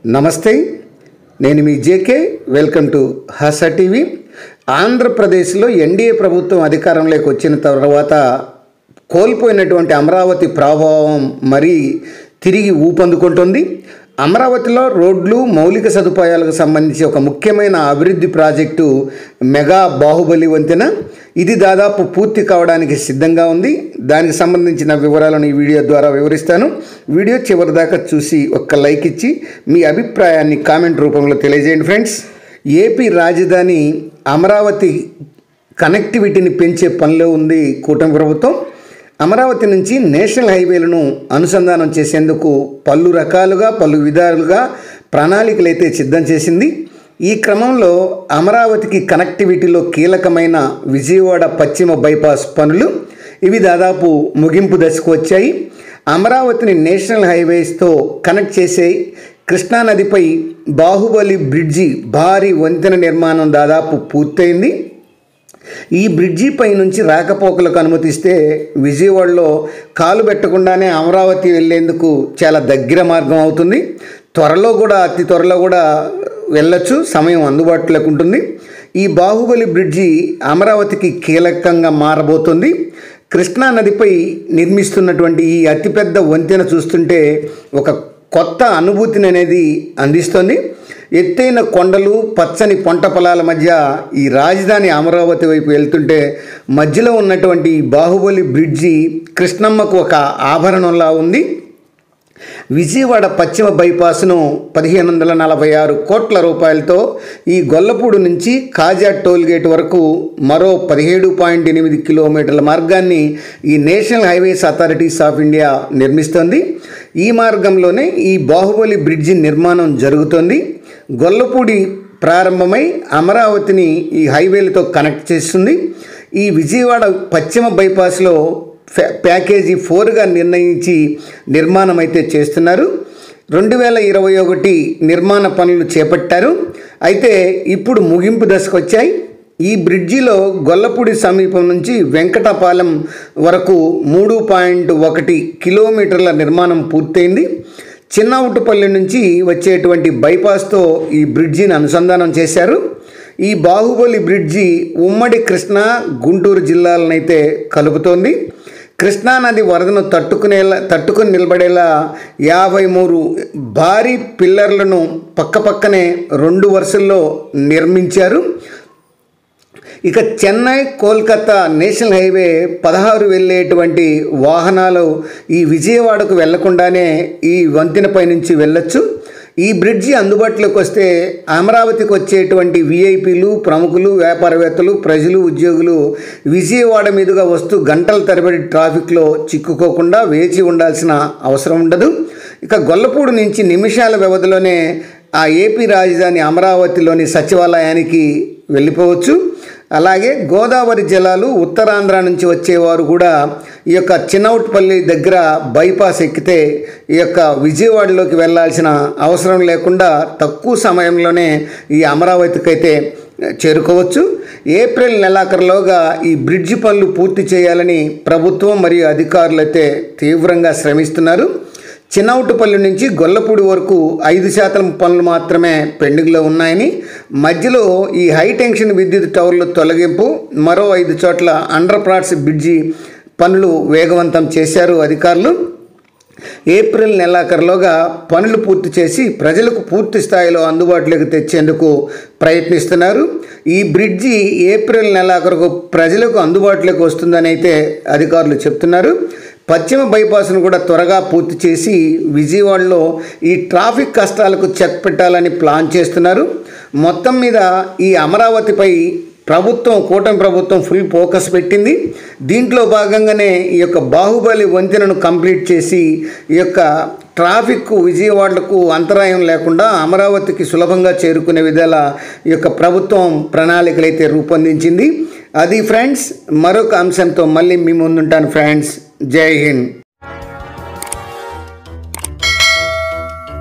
నమస్తే, నేను మీ JK. Welcome to Hasa TV. ఆంధ్రప్రదేశ్లో ఎన్డీఏ ప్రభుత్వం అధికారంలోకి వచ్చిన తర్వాత కోల్పోయినటువంటి అమరావతి ప్రభావం మరీ తిరిగి ఊపందుకుంటుంది. అమరావతిలో రోడ్లు, మౌలిక సదుపాయాలకు సంబంధించి ఒక ముఖ్యమైన అభివృద్ధి ప్రాజెక్టు మెగా బాహుబలి వంతెన. ఇది దాదాపు పూర్తి కావడానికి సిద్ధంగా ఉంది. దానికి సంబంధించిన వివరాలను ఈ వీడియో ద్వారా వివరిస్తాను. వీడియో చివరి దాకా చూసి ఒక్క లైక్ ఇచ్చి మీ అభిప్రాయాన్ని కామెంట్ రూపంలో తెలియజేయండి ఫ్రెండ్స్. ఏపీ రాజధాని అమరావతి కనెక్టివిటీని పెంచే పనిలో ఉంది కూటమి ప్రభుత్వం. అమరావతి నుంచి నేషనల్ హైవేలను అనుసంధానం చేసేందుకు పలు విధాలుగా ప్రణాళికలు అయితే సిద్ధం చేసింది. ఈ క్రమంలో అమరావతికి కనెక్టివిటీలో కీలకమైన విజయవాడ పశ్చిమ బైపాస్ పనులు ఇవి దాదాపు ముగింపు దశకు వచ్చాయి. అమరావతిని నేషనల్ హైవేస్తో కనెక్ట్ చేసే కృష్ణానదిపై బాహుబలి బ్రిడ్జి భారీ వంతెన నిర్మాణం దాదాపు పూర్తయింది. ఈ బ్రిడ్జిపై నుంచి రాకపోకలకు అనుమతిస్తే విజయవాడలో కాలు పెట్టకుండానే అమరావతి వెళ్లేందుకు చాలా దగ్గర మార్గం అవుతుంది. అతి త్వరలో కూడా వెళ్ళొచ్చు, సమయం అందుబాటులోకి ఉంటుంది. ఈ బాహుబలి బ్రిడ్జి అమరావతికి కీలకంగా మారబోతుంది. కృష్ణానదిపై నిర్మిస్తున్నటువంటి ఈ అతిపెద్ద వంతెన చూస్తుంటే ఒక కొత్త అనుభూతిని అనేది అందిస్తుంది. ఎత్తైన కొండలు, పచ్చని పంట పొలాల మధ్య ఈ రాజధాని అమరావతి వైపు వెళ్తుంటే మధ్యలో ఉన్నటువంటి బాహుబలి బ్రిడ్జి కృష్ణమ్మకు ఒక ఆభరణంలా ఉంది. విజయవాడ పశ్చిమ బైపాస్ను 1546 కోట్ల రూపాయలతో ఈ గొల్లపూడి నుంచి కాజా టోల్గేట్ వరకు మరో 17.8 కిలోమీటర్ల మార్గాన్ని ఈ national highways authorities of India నిర్మిస్తోంది. ఈ మార్గంలోనే ఈ బాహుబలి బ్రిడ్జి నిర్మాణం జరుగుతోంది. గొల్లపూడి ప్రారంభమై అమరావతిని ఈ హైవేలతో కనెక్ట్ చేస్తుంది. ఈ విజయవాడ పశ్చిమ బైపాస్లో ప్యాకేజీ 4గా నిర్ణయించి నిర్మాణం అయితే చేస్తున్నారు. 2021 నిర్మాణ పనులు చేపట్టారు. అయితే ఇప్పుడు ముగింపు దశకు వచ్చాయి. ఈ బ్రిడ్జిలో గొల్లపూడి సమీపం నుంచి వెంకటపాలెం వరకు 3.1 కిలోమీటర్ల నిర్మాణం పూర్తయింది. చిన్నవుటుపల్లి నుంచి వచ్చేటువంటి బైపాస్తో ఈ బ్రిడ్జిని అనుసంధానం చేశారు. ఈ బాహుబలి బ్రిడ్జి ఉమ్మడి కృష్ణా, గుంటూరు జిల్లాలనైతే కలుపుతోంది. కృష్ణానది వరదను తట్టుకుని నిలబడేలా 53 భారీ పిల్లర్లను పక్కపక్కనే 2 వరుసల్లో నిర్మించారు. ఇక చెన్నై, కోల్కతా నేషనల్ హైవే 16 వెళ్ళేటువంటి వాహనాలు ఈ విజయవాడకు వెళ్లకుండానే ఈ వంతెనపై నుంచి వెళ్ళొచ్చు. ఈ బ్రిడ్జి అందుబాటులోకి వస్తే అమరావతికి వచ్చేటువంటి విఐపీలు, ప్రముఖులు, వ్యాపారవేత్తలు, ప్రజలు, ఉద్యోగులు విజయవాడ మీదుగా వస్తూ గంటల తరబడి ట్రాఫిక్లో చిక్కుకోకుండా వేచి ఉండాల్సిన అవసరం ఉండదు. ఇక గొల్లపూడి నుంచి నిమిషాల వ్యవధిలోనే ఆ ఏపీ రాజధాని అమరావతిలోని సచివాలయానికి వెళ్ళిపోవచ్చు. అలాగే గోదావరి జలాలు ఉత్తరాంధ్ర నుంచి వచ్చేవారు కూడా ఈ యొక్క చిన్నవుట్పల్లి దగ్గర బైపాస్ ఎక్కితే ఈ యొక్క విజయవాడలోకి వెళ్ళాల్సిన అవసరం లేకుండా తక్కువ సమయంలోనే ఈ అమరావతికి అయితే చేరుకోవచ్చు. ఏప్రిల్ నెలాఖరులోగా ఈ బ్రిడ్జి పనులు పూర్తి చేయాలని ప్రభుత్వం మరియు అధికారులు అయితే తీవ్రంగా శ్రమిస్తున్నారు. చిన్నవుటుపల్లి నుంచి గొల్లపూడి వరకు 5% పనులు మాత్రమే పెండింగ్లో ఉన్నాయని, మధ్యలో ఈ హై టెన్షన్ విద్యుత్ టవర్లు తొలగింపు, మరో 5 చోట్ల అండర్ పాస్ బ్రిడ్జి పనులు వేగవంతం చేశారు అధికారులు. ఏప్రిల్ నెలాఖరులోగా పనులు పూర్తి చేసి ప్రజలకు పూర్తి స్థాయిలో అందుబాటులోకి తెచ్చేందుకు ప్రయత్నిస్తున్నారు. ఈ బ్రిడ్జి ఏప్రిల్ నెలాఖరుకు ప్రజలకు అందుబాటులోకి వస్తుందని అయితే అధికారులు చెప్తున్నారు. పశ్చిమ బైపాస్ను కూడా త్వరగా పూర్తి చేసి విజయవాడలో ఈ ట్రాఫిక్ కష్టాలకు చెక్ పెట్టాలని ప్లాన్ చేస్తున్నారు. మొత్తం మీద ఈ అమరావతిపై కూటమి ప్రభుత్వం ఫుల్ ఫోకస్ పెట్టింది. దీంట్లో భాగంగానే ఈ యొక్క బాహుబలి వంతెనను కంప్లీట్ చేసి ఈ యొక్క ట్రాఫిక్ విజయవాడలకు అంతరాయం లేకుండా అమరావతికి సులభంగా చేరుకునే విధాల ఈ యొక్క ప్రభుత్వం ప్రణాళికలు అయితే రూపొందించింది. అది ఫ్రెండ్స్, మరొక అంశంతో మళ్ళీ మీ ముందుంటాను ఫ్రెండ్స్. జై హింద్.